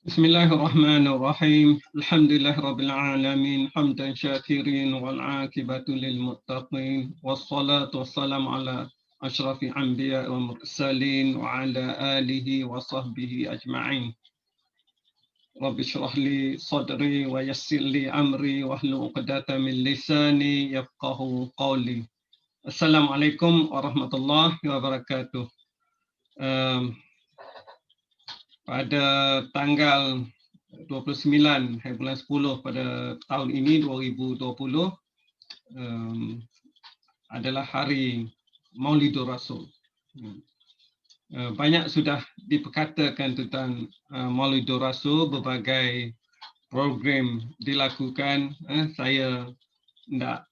Bismillahirrahmanirrahim. Alhamdulillahirabbil alamin. Hamdan syakirin wal 'aqibatu lil muttaqin. Wassalatu wassalamu ala asyrafil anbiya wal mursalin wa ala alihi wa sahbihi ajma'in. Rabbi shrah li sadri wa yassir li amri wahlul 'uqdatam min lisani yafqahu qawli. Assalamualaikum warahmatullahi wabarakatuh. Pada tanggal 29 hari bulan 10 pada tahun ini 2020 adalah hari Maulidur Rasul. Banyak sudah diperkatakan tentang Maulidur Rasul, berbagai program dilakukan. Saya hendak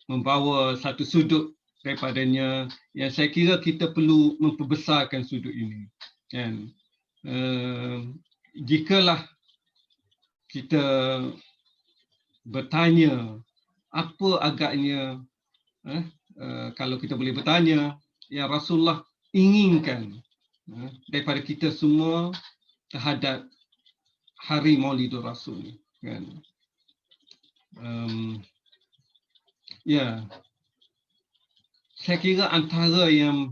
membawa satu sudut daripadanya yang saya kira kita perlu memperbesarkan sudut ini. Dan jikalah kita bertanya apa agaknya, kalau kita boleh bertanya, yang Rasulullah inginkan daripada kita semua terhadap hari Maulidur Rasul, kan? Saya kira antara yang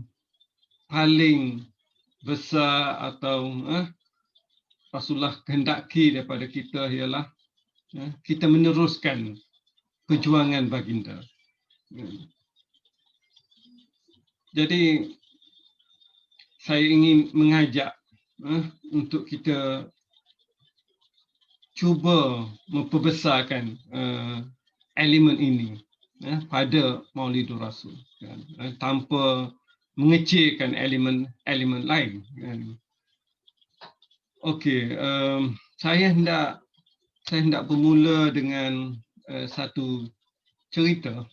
paling besar atau Rasulullah kehendaki daripada kita ialah kita meneruskan perjuangan baginda. Jadi saya ingin mengajak untuk kita cuba memperbesarkan elemen ini pada Maulidur Rasul, kan? Tanpa mengecilkan elemen lain. Okey, saya hendak bermula dengan satu cerita.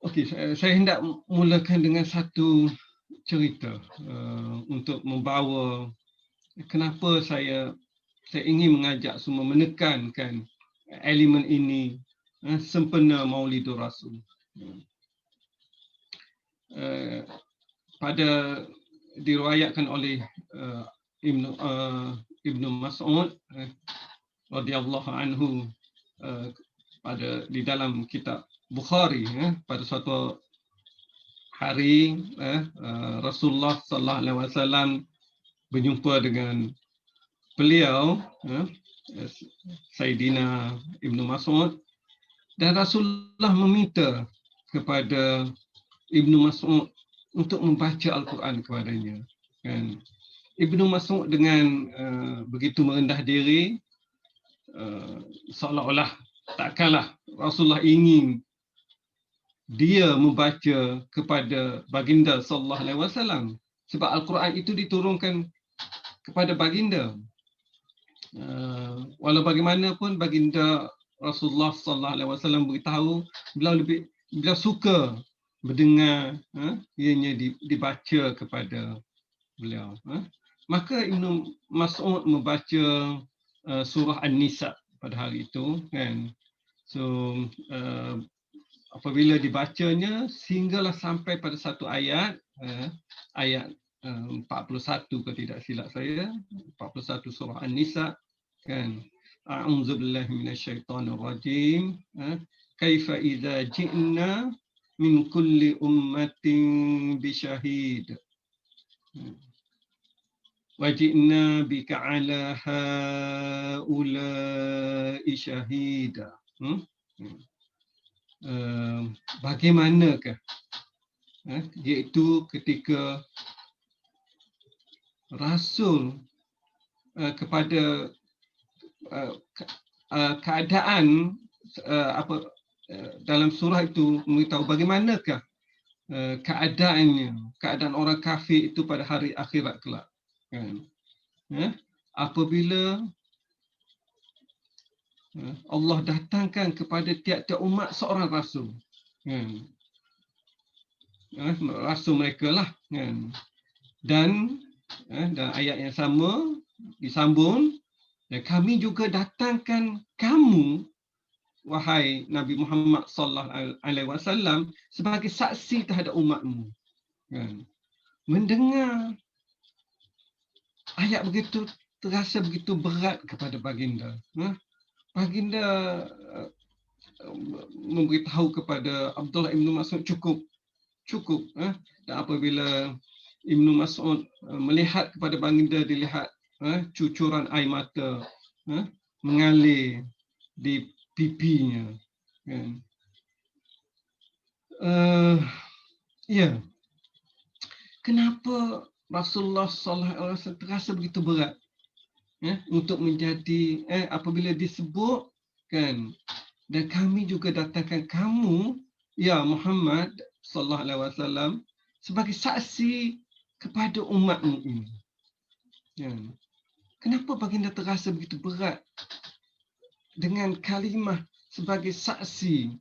Okey, saya hendak mulakan dengan satu cerita untuk membawa kenapa saya ingin mengajak semua menekankan elemen ini sempena Maulidur Rasul. Pada diriwayatkan oleh Ibnu Mas'ud radhiyallahu anhu di dalam kitab Bukhari, pada suatu hari Rasulullah sallallahu alaihi wasallam berjumpa dengan beliau, Sayyidina Ibnu Mas'ud, dan Rasulullah meminta kepada Ibnu Mas'ud untuk membaca Al-Quran kepadanya. Dan Ibnu Mas'ud dengan begitu merendah diri, seolah-olah takkanlah Rasulullah ingin dia membaca kepada baginda sallallahu alaihi wasallam, sebab Al-Quran itu diturunkan kepada baginda. Walau bagaimanapun baginda Rasulullah sallallahu alaihi wasallam beritahu beliau suka mendengar ianya dibaca kepada beliau. Maka Ibnu Mas'ud membaca surah An-Nisa pada hari itu, kan. So apabila dibacanya sehinggalah sampai pada satu ayat, ayat 41 kalau tidak silap saya, 41 surah An-Nisa, kan. A'udzubillahi minasyaitonir rajim. Kaifa idza ji'na min kulli ummatin bisyahid wa ji'na bika 'ala haula'i syahida. Bagaimanakah iaitu ketika Rasul kepada keadaan dalam surah itu memberitahu bagaimanakah keadaan orang kafir itu pada hari akhirat kelak, kan? Apabila Allah datangkan kepada tiap-tiap umat seorang rasul, kan? Rasul mereka lah, kan? Dan ayat yang sama disambung, dan kami juga datangkan kamu wahai Nabi Muhammad sallallahu alaihi wasallam, sebagai saksi terhadap umatmu. Kan? Mendengar ayat begitu terasa begitu berat kepada baginda. Baginda memberitahu kepada Abdullah Ibn Mas'ud cukup. Dan apabila Ibn Mas'ud melihat kepada baginda, dilihat cucuran air mata mengalir di pipinya. Kan? Ya, kenapa Rasulullah SAW terasa begitu berat untuk menjadi apabila disebut kan, dan kami juga datangkan kamu ya Muhammad sallallahu alaihi wasallam sebagai saksi kepada umatmu ini. Ya. Kenapa baginda terasa begitu berat dengan kalimah sebagai saksi,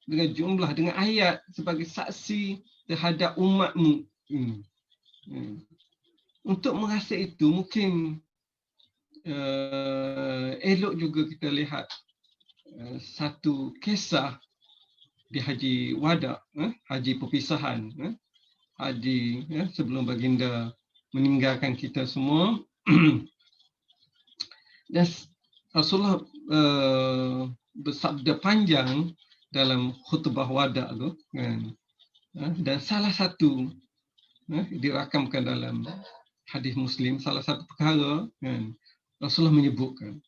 dengan jumlah, dengan ayat sebagai saksi terhadap umatmu ini. Untuk merasa itu mungkin elok juga kita lihat satu kisah di Haji Wada, Haji perpisahan, Haji sebelum baginda meninggalkan kita semua. Dan Rasulullah bersabda panjang dalam khutbah wada tu kan. Dan salah satu dirakamkan dalam hadis Muslim, salah satu perkara kan, Rasulullah menyebutkan,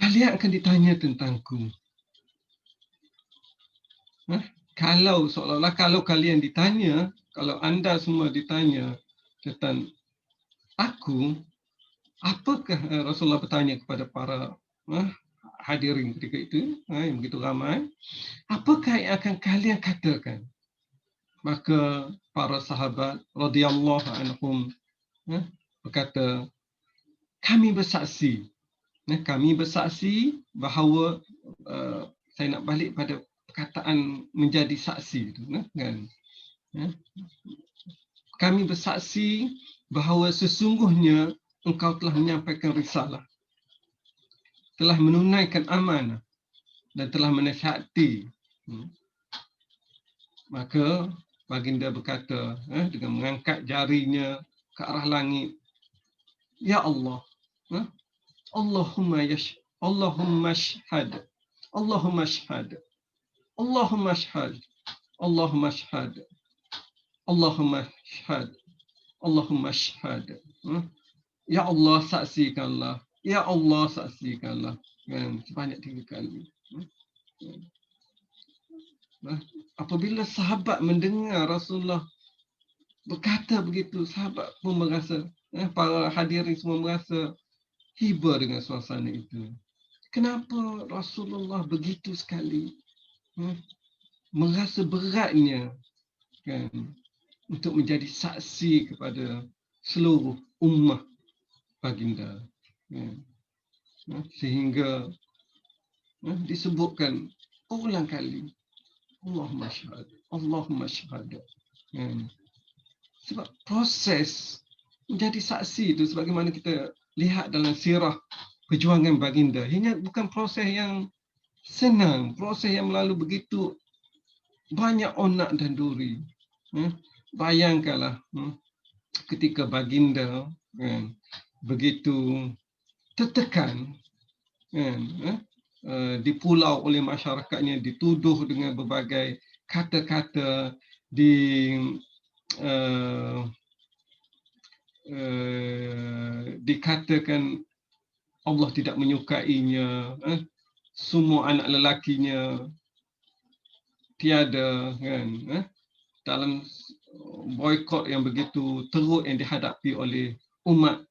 kalian akan ditanya tentangku. Kalau seolah-olah kalau kalian ditanya, kalau anda semua ditanya tentang aku, apakah Rasulullah bertanya kepada para hadirin ketika itu, yang begitu ramai, apakah yang akan kalian katakan? Maka para sahabat radhiyallahu anhum berkata, kami bersaksi bahawa saya nak balik pada perkataan menjadi saksi itu kan. Kami bersaksi bahawa sesungguhnya engkau telah menyampaikan risalah, telah menunaikan amanah dan telah menasihati. Maka baginda berkata dengan mengangkat jarinya ke arah langit, ya Allah, Allahumma shahad, Allahumma shahad, Allahumma shahad, Allahumma shahad, Allahumma shahad, Allahumma shahad. Ya Allah saksikanlah, ya Allah saksikanlah, kan, sebanyak 3 kali. Apabila sahabat mendengar Rasulullah berkata begitu, sahabat pun merasa, para hadirin semua merasa hiba dengan suasana itu. Kenapa Rasulullah begitu sekali merasa beratnya kan, untuk menjadi saksi kepada seluruh ummah baginda, sehingga disebutkan berulang kali, Allahumma syahad, Allahumma syahad. Sebab proses menjadi saksi itu, sebagaimana kita lihat dalam sirah perjuangan baginda, ini bukan proses yang senang, proses yang melalui begitu banyak onak dan duri. Bayangkanlah ketika baginda begitu tertekan, dipulau oleh masyarakatnya, dituduh dengan berbagai kata-kata, dikatakan Allah tidak menyukainya, semua anak lelakinya tiada, kan, dalam boikot yang begitu teruk yang dihadapi oleh umat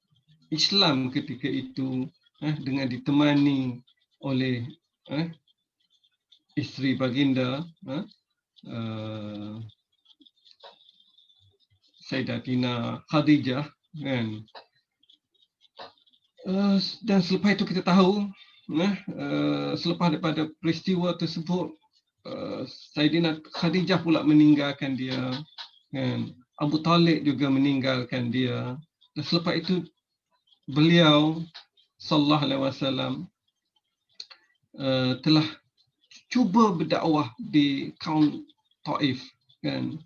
Islam ketika itu, dengan ditemani oleh isteri baginda, Sayyidatina Khadijah, kan. Dan selepas itu kita tahu, selepas daripada peristiwa tersebut, Sayyidina Khadijah pula meninggalkan dia, kan. Abu Talib juga meninggalkan dia. Dan selepas itu beliau sallallahu alaihi wasallam telah cuba berdakwah di kaum Taif, kan.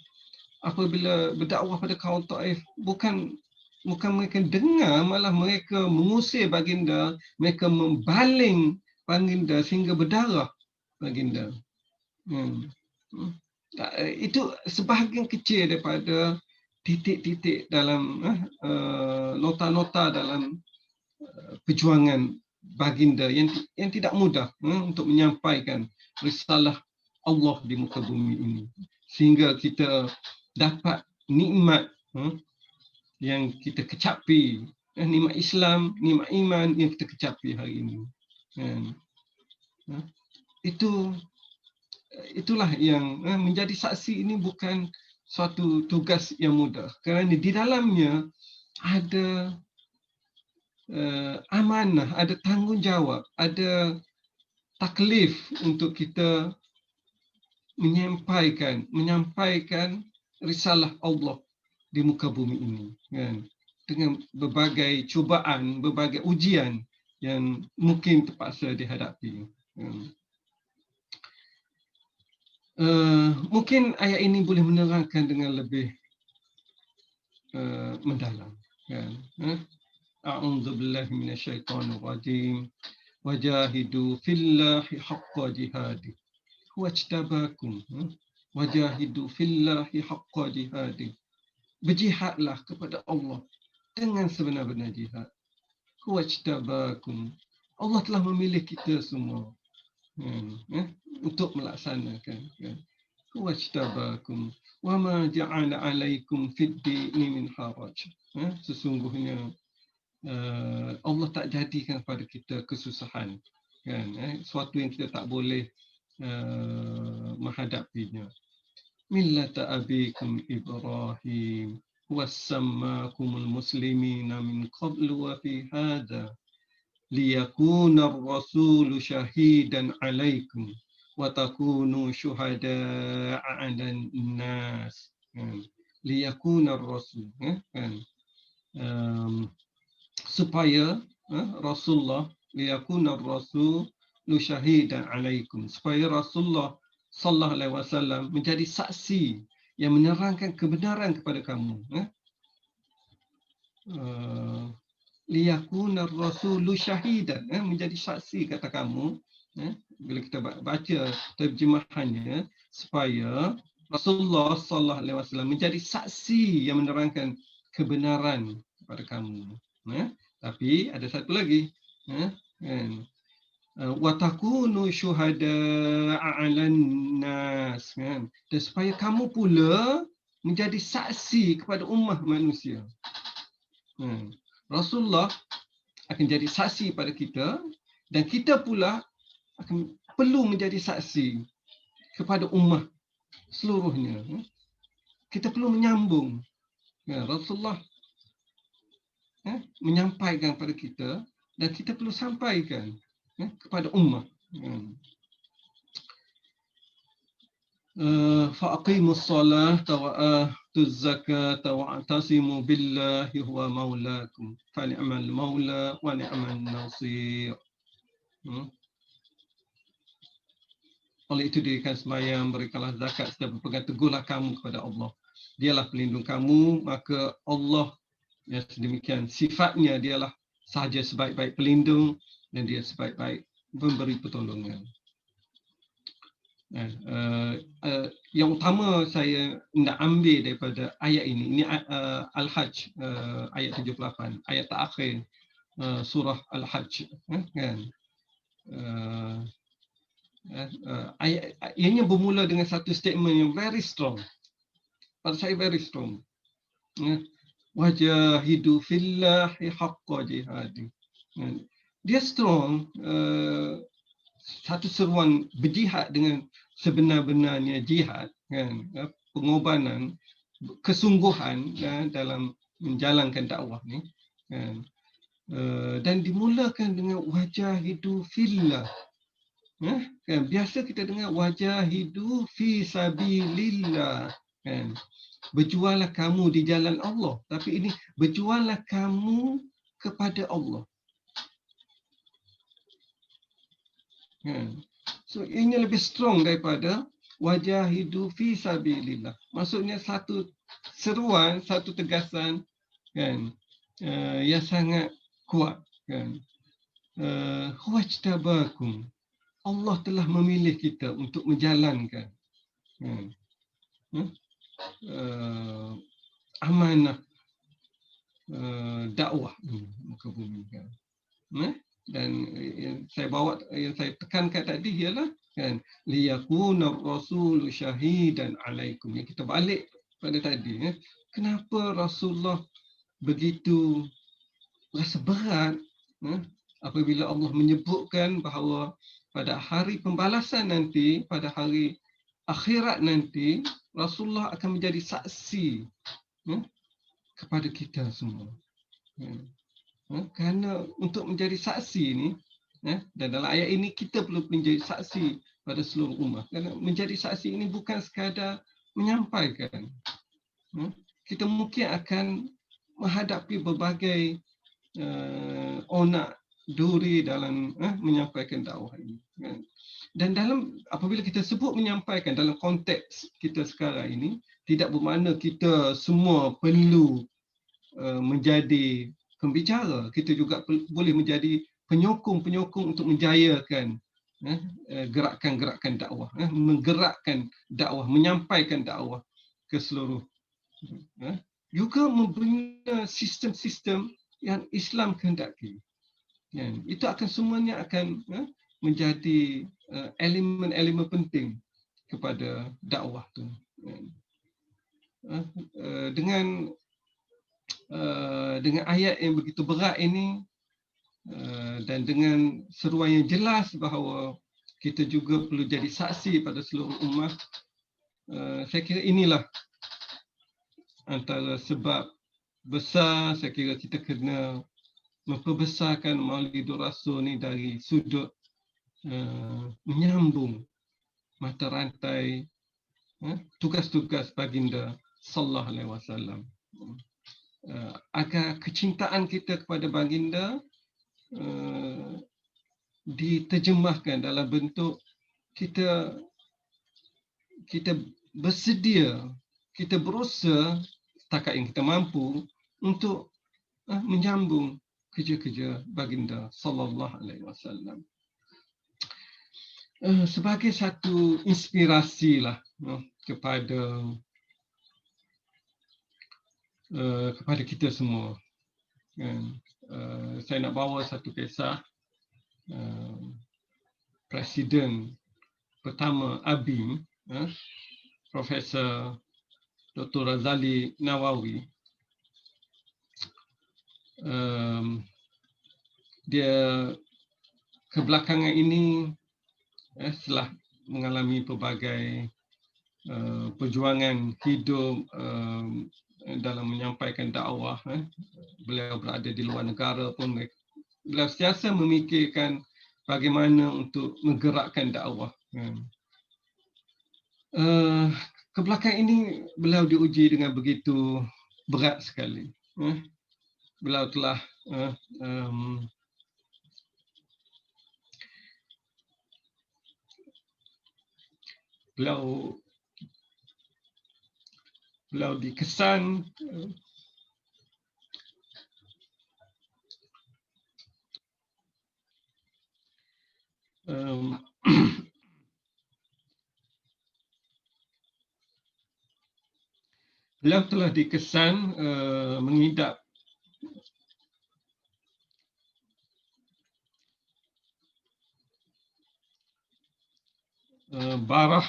Apabila berdakwah pada kaum Taif, bukan mereka dengar, malah mereka mengusir baginda, mereka membaling baginda sehingga berdarah baginda. Itu sebahagian kecil daripada titik-titik dalam nota-nota dalam perjuangan baginda yang tidak mudah untuk menyampaikan risalah Allah di muka bumi ini, sehingga kita dapat nikmat yang kita kecapi, nikmat Islam, nikmat iman yang kita kecapi hari ini. Itulah yang menjadi saksi ini bukan suatu tugas yang mudah, kerana di dalamnya ada amanah, ada tanggungjawab, ada taklif untuk kita menyampaikan risalah Allah di muka bumi ini, kan? Dengan berbagai cubaan, berbagai ujian yang mungkin terpaksa dihadapi. Mungkin ayat ini boleh menerangkan dengan lebih mendalam, kan? A'udzu billahi minasyaitonir rajim. Wajahidu fillahi haqqa jihadi wajtabakum. Wajahidu fillahi haqqa jihadi. Berjihadlah kepada Allah dengan sebenar-benar jihad. Wajtabakum. Allah telah memilih kita semua untuk melaksanakan. Wajtabakum. Wa ma ja'ala 'alaikum fid dini min haraj. Sesungguhnya Allah tak jadikan pada kita kesusahan, kan? Sesuatu yang kita tak boleh menghadapinya. Millata abikum Ibrahim wassammakumul muslimina min qablu wa fi hadha liyakuna ar-rasulu shahidan 'alaikum wa takunu syuhada'a 'alan nas. Liyakuna ar-rasul, kan? Supaya Rasulullah liyakuna ar-rasul syahidan 'alaikum, supaya Rasulullah sallallahu alaihi wasallam menjadi saksi yang menerangkan kebenaran kepada kamu. Liyakuna ar-rasulu syahidan, menjadi saksi kata kamu. Bila kita baca terjemahannya, supaya Rasulullah sallallahu alaihi wasallam menjadi saksi yang menerangkan kebenaran kepada kamu. Tapi ada satu lagi, wa takunu syuhada'a 'alan nas, kan? Dan supaya kamu pula menjadi saksi kepada ummah manusia. Rasulullah akan jadi saksi pada kita, dan kita pula akan perlu menjadi saksi kepada ummah seluruhnya. Kita perlu menyambung. Rasulullah menyampaikan kepada kita, dan kita perlu sampaikan kepada ummah. Faqimus salata wa atuz zakata wa'tasimu billahi huwa maulakum fa ni'mal maula wa ni'man nasir. Oleh itu dirikan sembahyang, berikanlah zakat serta berpegang teguhlah kamu kepada Allah. Dialah pelindung kamu, maka Allah yang sedemikian sifatnya, dialah sahaja sebaik-baik pelindung dan dia sebaik-baik memberi pertolongan. Yang utama saya nak ambil daripada ayat ini Al-Hajj ayat 78, ayat terakhir surah Al-Hajj, kan? Ayat ianya bermula dengan satu statement yang very strong. Pada saya very strong. Wajahidu fillahi haqqa jihadi. Dia strong, satu seruan berjihad dengan sebenar-benarnya jihad, kan? Pengorbanan, kesungguhan dalam menjalankan dakwah ni, kan? Dan dimulakan dengan wajahidu fillah. Kan? Biasa kita dengar wajahidu fi sabilillah, kan? Berjuanglah kamu di jalan Allah. Tapi ini berjuanglah kamu kepada Allah. Kan? So ini lebih strong daripada wajahidu fi sabilillah. Maksudnya satu seruan, satu tegasan kan yang sangat kuat kan. Wajtabakum. Allah telah memilih kita untuk menjalankan kan, amanah dakwah ini muka bumi kan. Dan yang saya tekankan tadi ialah kan liyakuna rasulu syahidan alaikum. Yang kita balik pada tadi kenapa Rasulullah begitu rasa berat apabila Allah menyebutkan bahawa pada hari pembalasan nanti, pada hari akhirat nanti, Rasulullah akan menjadi saksi kepada kita semua. Kerana untuk menjadi saksi ini, dan dalam ayat ini kita perlu menjadi saksi pada seluruh umat. Kerana menjadi saksi ini bukan sekadar menyampaikan. Kita mungkin akan menghadapi berbagai onak duri dalam menyampaikan dakwah ini. Dan apabila kita sebut menyampaikan dalam konteks kita sekarang ini, tidak bermakna kita semua perlu menjadi pembicara. Kita juga boleh menjadi penyokong-penyokong untuk menjayakan gerakan-gerakan dakwah, menggerakkan dakwah, menyampaikan dakwah ke seluruh. Juga membina sistem-sistem yang Islam kehendaki. Itu akan semuanya akan menjadi elemen-elemen penting kepada dakwah tu. Dengan ayat yang begitu berat ini dan dengan seruan yang jelas bahawa kita juga perlu jadi saksi pada seluruh umat, saya kira inilah antara sebab besar saya kira kita kena memperbesarkan Maulidur Rasul ni dari sudut menyambung mata rantai tugas-tugas baginda sallallahu alaihi wasallam, agar kecintaan kita kepada baginda diterjemahkan dalam bentuk kita bersedia, kita berusaha setakat yang kita mampu untuk menyambung kerja-kerja baginda sallallahu alaihi wasallam. Sebagai satu inspirasi lah kepada kita semua. Saya nak bawa satu kisah Presiden pertama ABIM, Profesor Dr. Razali Nawawi. Dia kebelakangan ini setelah mengalami pelbagai perjuangan hidup dalam menyampaikan dakwah, beliau berada di luar negara pun beliau sentiasa memikirkan bagaimana untuk menggerakkan dakwah. Kebelakangan ini beliau diuji dengan begitu berat sekali. Beliau telah beliau dikesan beliau telah dikesan mengidap barah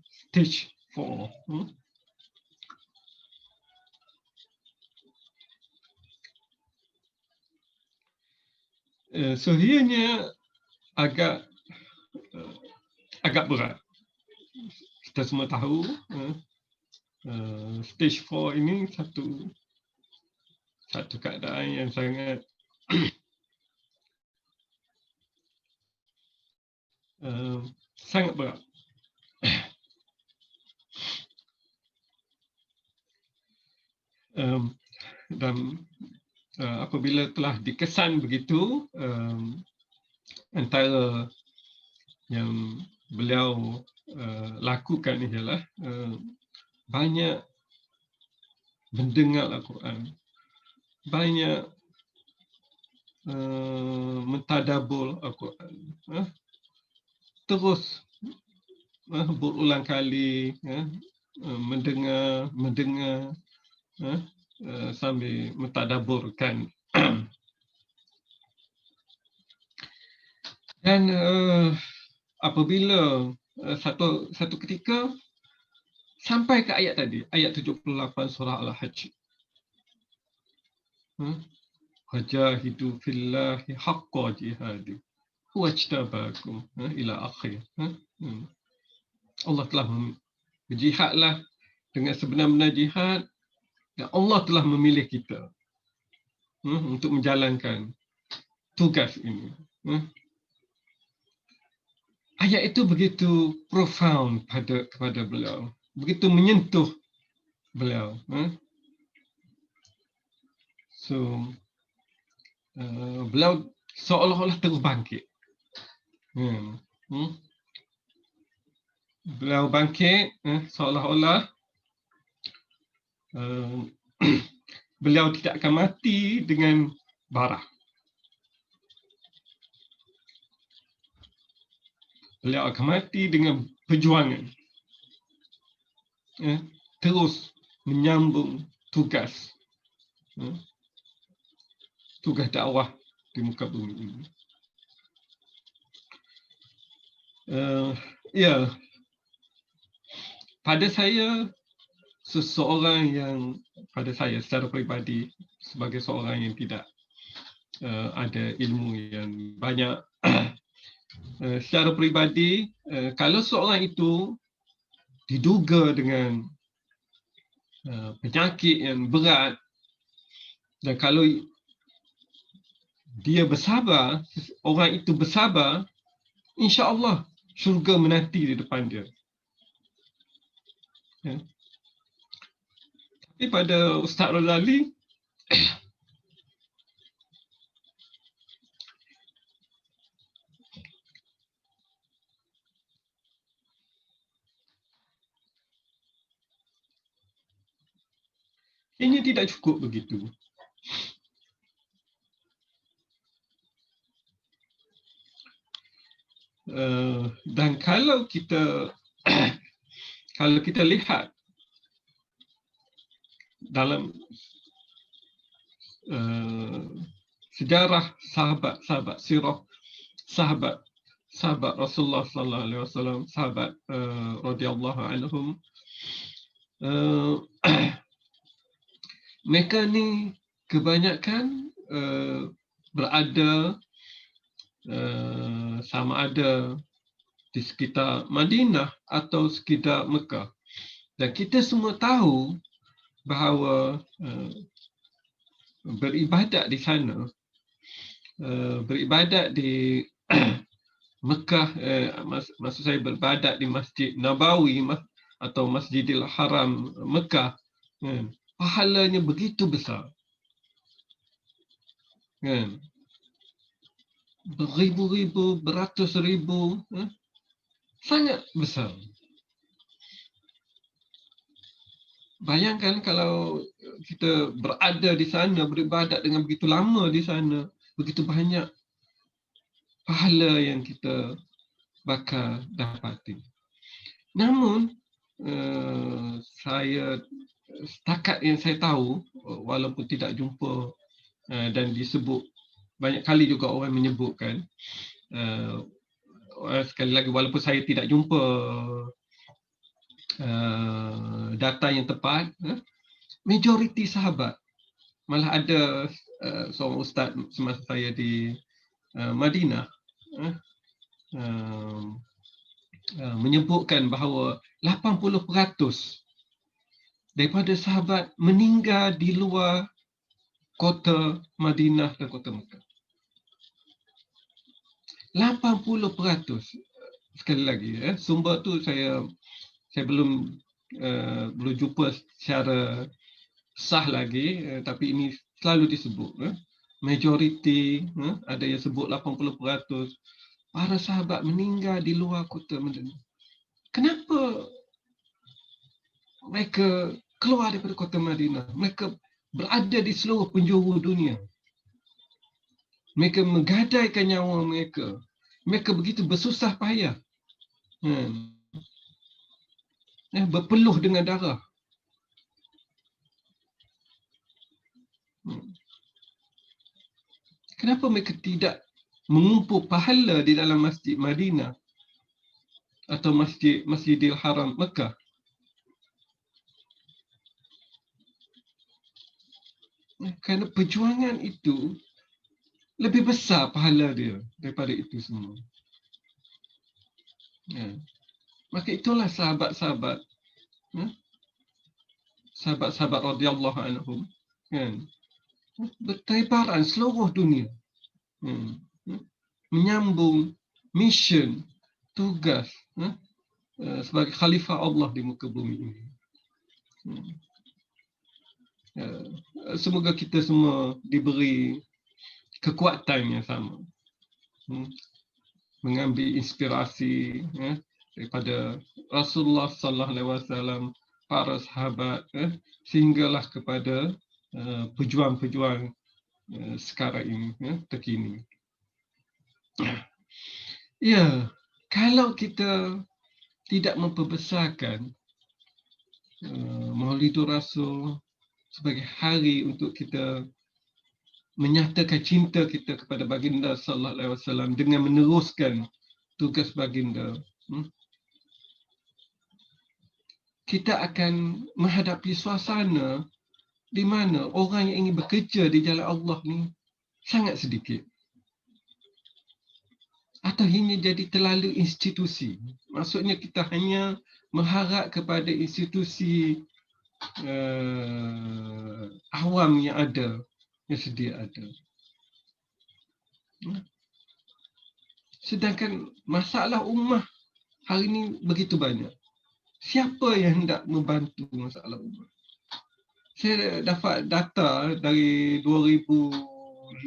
stage 4. Sebenarnya agak berat. Kita semua tahu stage 4 ini satu keadaan yang sangat sangat berat. Dan apabila telah dikesan begitu, antara yang beliau lakukan ialah banyak mendengar Al-Quran, banyak mentadabbur Al-Quran, terus berulang kali mendengar sambil mentadabburkan. Dan apabila satu ketika sampai ke ayat tadi, ayat 78 surah Al-Hajj. Wajahidu fillahi haqqa jihadi wajtabakum ila akhir. Allah telah berjihadlah dengan sebenar-benar jihad, dan Allah telah memilih kita untuk menjalankan tugas ini. Ayat itu begitu profound kepada beliau, begitu menyentuh beliau. So beliau seolah-olah terbangkit. Beliau bangkit seolah-olah beliau tidak akan mati dengan bara. Beliau akan mati dengan perjuangan. Terus menyambung tugas dakwah di muka bumi ini. Ya, pada saya secara peribadi, sebagai seorang yang tidak ada ilmu yang banyak, secara peribadi, kalau seorang itu diduga dengan penyakit yang berat, dan kalau dia bersabar, orang itu bersabar, insya-Allah syurga menanti di depan dia. Tapi pada Ustaz Razali, ini tidak cukup begitu. Dan kalau kita lihat dalam sejarah sahabat sirah sahabat Rasulullah sallallahu alaihi wasallam, sahabat radhiyallahu anhum, mereka ni kebanyakan berada sama ada di sekitar Madinah atau sekitar Mekah. Dan kita semua tahu bahawa beribadat di sana, beribadat di Mekah, maksud saya beribadat di Masjid Nabawi atau Masjidil Haram Mekah, pahalanya begitu besar. Beribu-ribu, beratus ribu, sangat besar. Bayangkan kalau kita berada di sana, beribadat dengan begitu lama di sana, begitu banyak pahala yang kita bakal dapati. Namun, saya setakat yang saya tahu, walaupun tidak jumpa dan disebut, banyak kali juga orang menyebutkan, sekali lagi walaupun saya tidak jumpa data yang tepat, majoriti sahabat, malah ada seorang ustaz semasa saya di Madinah menyebutkan bahawa 80% daripada sahabat meninggal di luar kota Madinah dan kota Mekah. 80%. Sekali lagi, sumber tu saya belum jumpa secara sah lagi, tapi ini selalu disebut. Majoriti, ada yang sebut 80%, para sahabat meninggal di luar kota Madinah. Kenapa mereka keluar daripada kota Madinah? Mereka berada di seluruh penjuru dunia. Mereka menggadaikan nyawa mereka. Mereka begitu bersusah payah. Berpeluh dengan darah. Kenapa mereka tidak mengumpul pahala di dalam Masjid Madinah atau Masjidil Haram Mekah? Kerana perjuangan itu lebih besar pahala dia daripada itu semua. Maka itulah sahabat-sahabat, sahabat-sahabat radhiyallahu anhum, bertebaran seluruh dunia, menyambung mission, tugas sebagai khalifah Allah di muka bumi ini. Semoga kita semua diberi kekuatan yang sama, mengambil inspirasi daripada Rasulullah sallallahu alaihi wasallam, para sahabat, sehinggalah kepada pejuang-pejuang sekarang ini, terkini. Ya, kalau kita tidak memperbesarkan Maulidur Rasul sebagai hari untuk kita menyatakan cinta kita kepada baginda sallallahu alaihi wasallam dengan meneruskan tugas baginda, kita akan menghadapi suasana di mana orang yang ingin bekerja di jalan Allah ni sangat sedikit. Atau ini jadi terlalu institusi. Maksudnya kita hanya mengharap kepada institusi awam yang ada, yang sedia ada. Sedangkan masalah ummah hari ini begitu banyak. Siapa yang hendak membantu masalah ummah? Saya dapat data dari 2005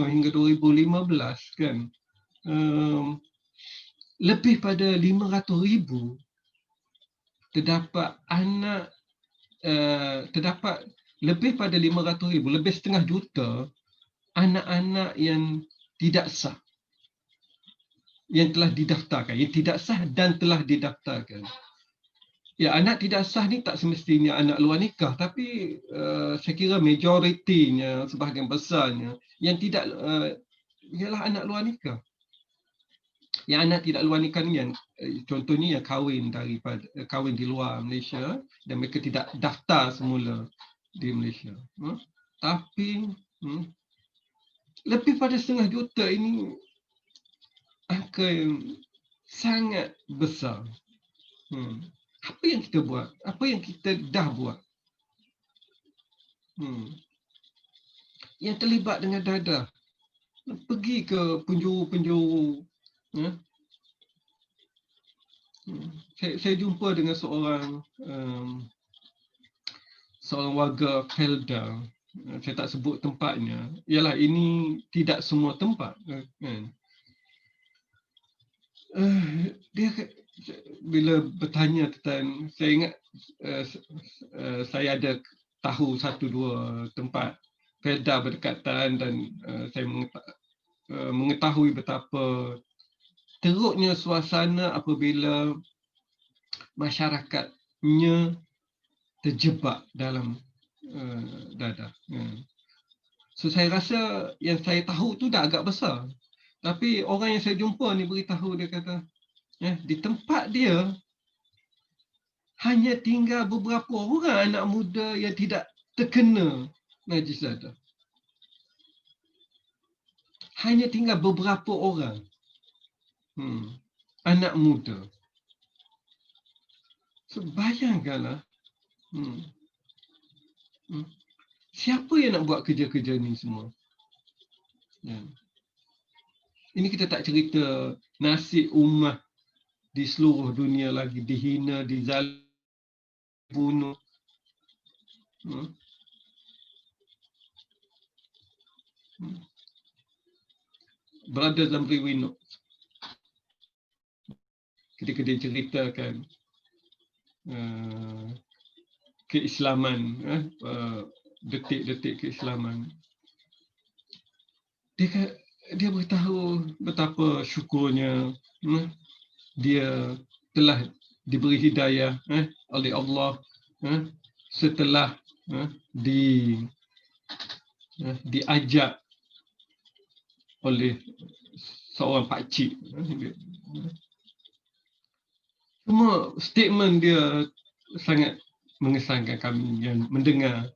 hingga 2015 kan. Lebih pada 500,000 terdapat lebih pada 500,000, lebih setengah juta anak-anak yang tidak sah, yang telah didaftarkan, yang tidak sah dan telah didaftarkan. Ya, anak tidak sah ni tak semestinya anak luar nikah, tapi saya kira majoritinya, sebahagian besarnya yang tidak ialah anak luar nikah. Yang anak tidak luar nikah ni yang contohnya yang kahwin di luar Malaysia dan mereka tidak daftar semula di Malaysia. Tapi lebih pada setengah juta ini angka yang sangat besar. Apa yang kita buat? Apa yang kita dah buat? Yang terlibat dengan dadah, pergi ke penjuru-penjuru. Saya jumpa dengan seorang warga Felda. Saya tak sebut tempatnya. Ialah ini tidak semua tempat. Dia bila bertanya tentang, saya ingat saya ada tahu 1-2 tempat Felda berdekatan dan saya mengetahui betapa teruknya suasana apabila masyarakatnya terjebak dalam dadah. So saya rasa yang saya tahu tu dah agak besar. Tapi orang yang saya jumpa ni beritahu, dia kata di tempat dia hanya tinggal beberapa orang anak muda yang tidak terkena najis dadah. Hanya tinggal beberapa orang anak muda. So bayangkanlah, siapa yang nak buat kerja-kerja ni semua? Ini kita tak cerita nasib ummah di seluruh dunia lagi, dihina, dizalim, bunuh. Brother Zamri Wino, ketika dia ceritakan keislaman, detik-detik keislaman. Dia beritahu betapa syukurnya dia telah diberi hidayah oleh Allah setelah diajak oleh seorang pakcik. Cuma statement dia sangat mengesankan kami yang mendengar.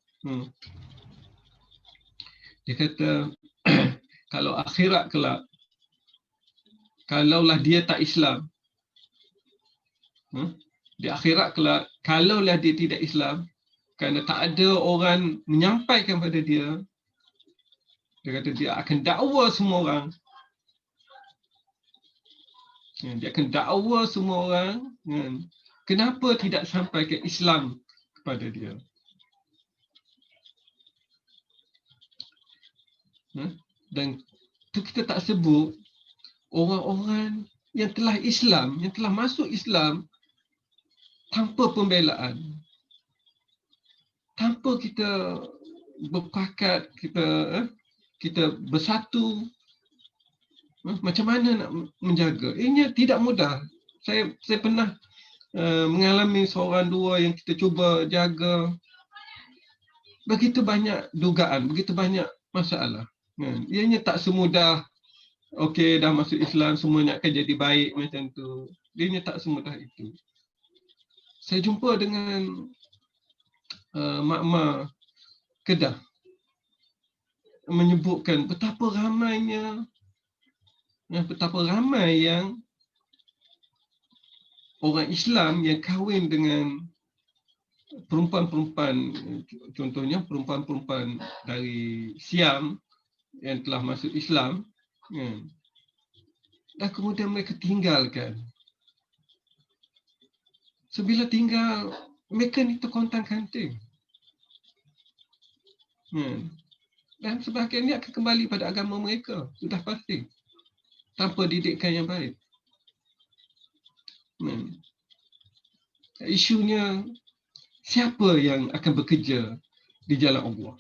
Dia kata, kalau akhirat kelak, kalaulah dia tak Islam, di akhirat kelak, kalaulah dia tidak Islam, kerana tak ada orang menyampaikan pada dia, dia kata dia akan dakwa semua orang. Dia akan dakwa semua orang. Kenapa tidak sampai ke Islam kepada dia? Dan itu kita tak sebut orang-orang yang telah Islam, yang telah masuk Islam tanpa pembelaan, tanpa kita berpakat, kita bersatu. Macam mana nak menjaga? Ini tidak mudah. Saya pernah mengalami seorang dua yang kita cuba jaga. Begitu banyak dugaan, begitu banyak masalah. Ianya tak semudah, okey dah masuk Islam, semuanya akan jadi baik macam tu. Ianya tak semudah itu. Saya jumpa dengan mak-mak Kedah menyebutkan betapa ramai yang orang Islam yang kahwin dengan perempuan-perempuan, contohnya perempuan-perempuan dari Siam yang telah masuk Islam, dan kemudian mereka tinggalkan. Sebila tinggal, mereka ni terkontang-kanting. Dan sebahagian ni akan kembali pada agama mereka, sudah pasti, tanpa didikan yang baik. Isunya, siapa yang akan bekerja di jalan Allah?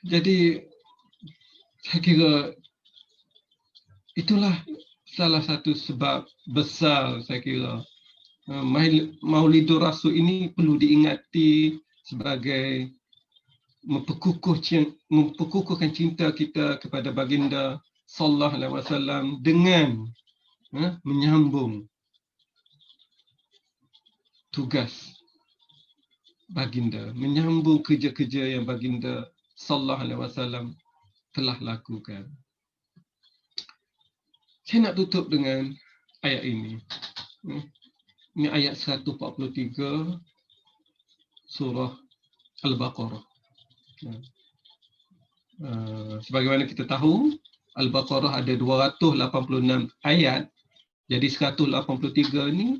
Jadi, saya kira itulah salah satu sebab besar, saya kira, Maulidur Rasul ini perlu diingati sebagai memperkukuhkan cinta kita kepada baginda sallallahu alaihi wasallam dengan menyambung tugas baginda, menyambung kerja-kerja yang baginda sallallahu alaihi wasallam telah lakukan. Saya nak tutup dengan ayat ini. Ini ayat 143 surah Al-Baqarah. Sebagaimana kita tahu, Al-Baqarah ada 286 ayat. Jadi 183 ni,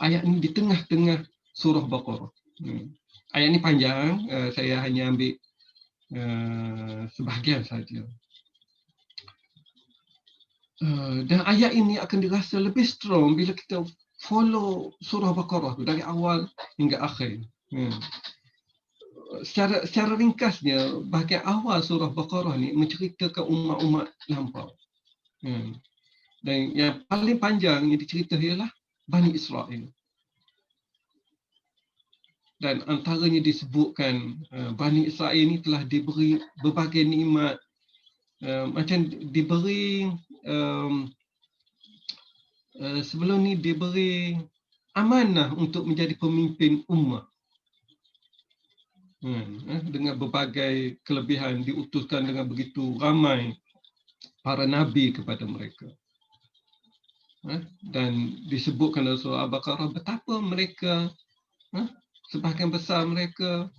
ayat ni di tengah-tengah surah Baqarah. Ayat ni panjang, saya hanya ambil sebahagian saja. Dan ayat ini akan dirasa lebih strong bila kita follow surah Baqarah tu dari awal hingga akhir. Secara ringkasnya, bahagian awal surah Baqarah ni menceritakan umat-umat lampau. Dan yang paling panjang yang dicerita ialah Bani Israel. Dan antaranya disebutkan Bani Israel ni telah diberi berbagai nikmat, macam diberi sebelum ni diberi amanah untuk menjadi pemimpin ummah. Dengan berbagai kelebihan, diutuskan dengan begitu ramai para nabi kepada mereka. Dan disebutkan dalam surah Al-Baqarah betapa mereka, sebahagian besar mereka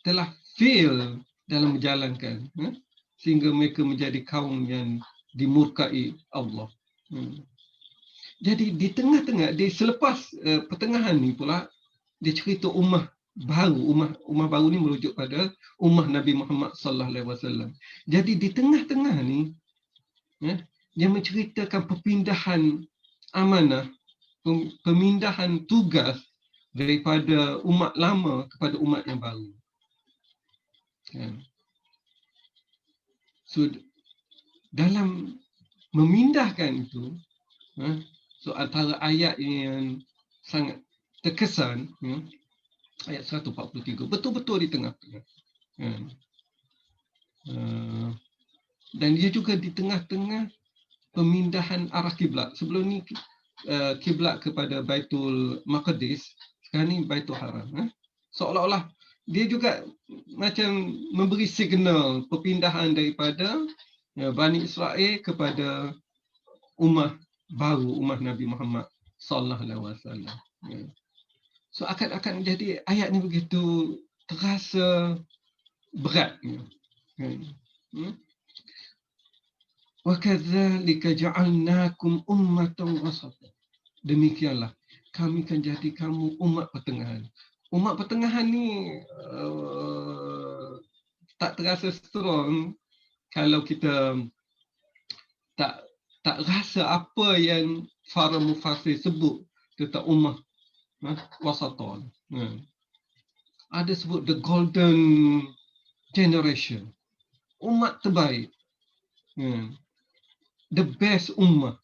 telah fail dalam menjalankan, sehingga mereka menjadi kaum yang dimurkai Allah. Jadi di tengah-tengah, selepas pertengahan ni pula, dia cerita ummah baru, ummah baru ni merujuk pada ummah Nabi Muhammad sallallahu alaihi wasallam. Jadi di tengah-tengah ni dia menceritakan perpindahan amanah, pemindahan tugas daripada umat lama kepada umat yang baru. So dalam memindahkan itu, so antara ayat yang sangat terkesan, ayat 143, betul-betul di tengah-tengah. Dan dia juga di tengah-tengah pemindahan arah kiblat. Sebelum ni kiblat kepada Baitul Maqdis, sekarang ni Baitul Haram. Seolah-olah dia juga macam memberi signal perpindahan daripada Bani Israel kepada ummah baru, ummah Nabi Muhammad sallallahu alaihi wasallam. So akan jadi ayat ni begitu terasa berat. Wa kadzalika ja'alnakum ummatan wasata. Demikianlah kami akan jadi kamu umat pertengahan. Umat pertengahan ni tak terasa strong kalau kita tak rasa apa yang para mufassir sebut tentang ummah wasata. Ada sebut the golden generation, umat terbaik, the best ummah.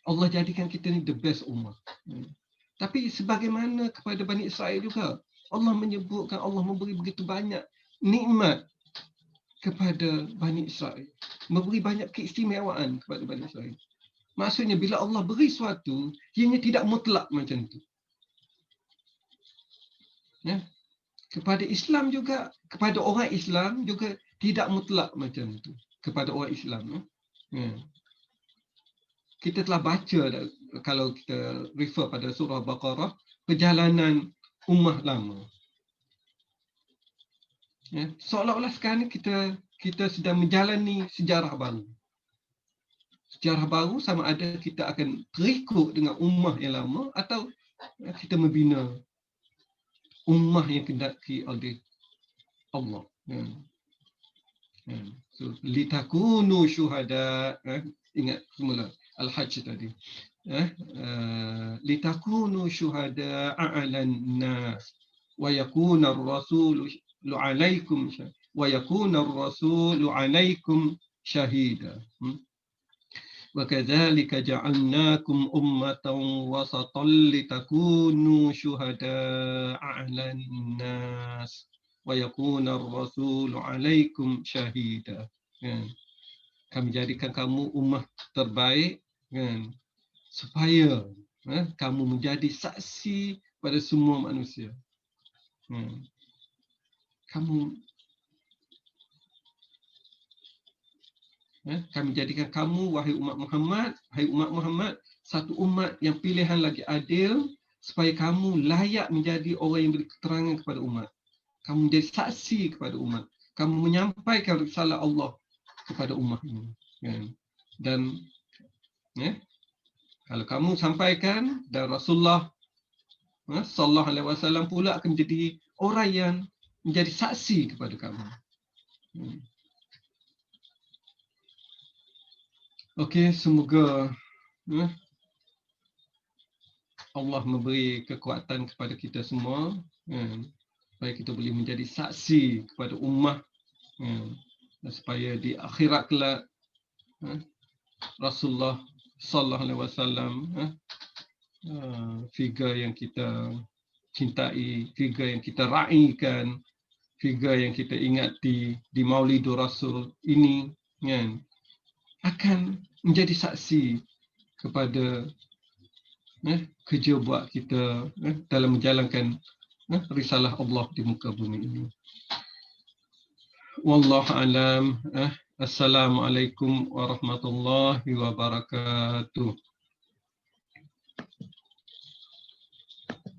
Allah jadikan kita ni the best ummah. Tapi sebagaimana kepada Bani Israel juga, Allah menyebutkan Allah memberi begitu banyak nikmat kepada Bani Israel, memberi banyak keistimewaan kepada Bani Israel. Maksudnya bila Allah beri sesuatu, ianya tidak mutlak macam tu. Kepada Islam juga, kepada orang Islam juga tidak mutlak macam tu. Kepada orang Islam. Kita telah baca, kalau kita refer pada surah Baqarah, perjalanan ummah lama. Seolah-olah sekarang ni kita sedang menjalani sejarah baru. Sejarah baru sama ada kita akan terikut dengan ummah yang lama atau kita membina ummah yang kendaki oleh Allah. So, litakunu syuhada, ingat semula Al-Hajj tadi. Litakunu syuhada 'alan nas wa yakuna ar-rasulu 'alaikum syahida. Wa kadzalika ja'alnakum ummatan wasatan litakunu syuhada 'alan nas wa yakuna ar-rasulu 'alaikum syahida. Kami jadikan kamu ummah terbaik supaya kamu menjadi saksi pada semua manusia. Kami jadikan kamu, wahai umat Muhammad, satu umat yang pilihan lagi adil, supaya kamu layak menjadi orang yang beri keterangan kepada umat. Kamu menjadi saksi kepada umat. Kamu menyampaikan risalah Allah kepada umat ini. Dan kalau kamu sampaikan, dan Rasulullah sallallahu alaihi wasallam pula akan menjadi orang yang menjadi saksi kepada kamu. Okey, semoga Allah memberi kekuatan kepada kita semua, supaya kita boleh menjadi saksi kepada ummah, supaya di akhirat kelak Rasulullah sallallahu alaihi wasallam, figure yang kita cintai, figure yang kita raikan, figure yang kita ingati di Maulidur Rasul ini, akan menjadi saksi kepada kerja buat kita dalam menjalankan risalah Allah di muka bumi ini. Wallahu alam. Assalamualaikum warahmatullahi wabarakatuh.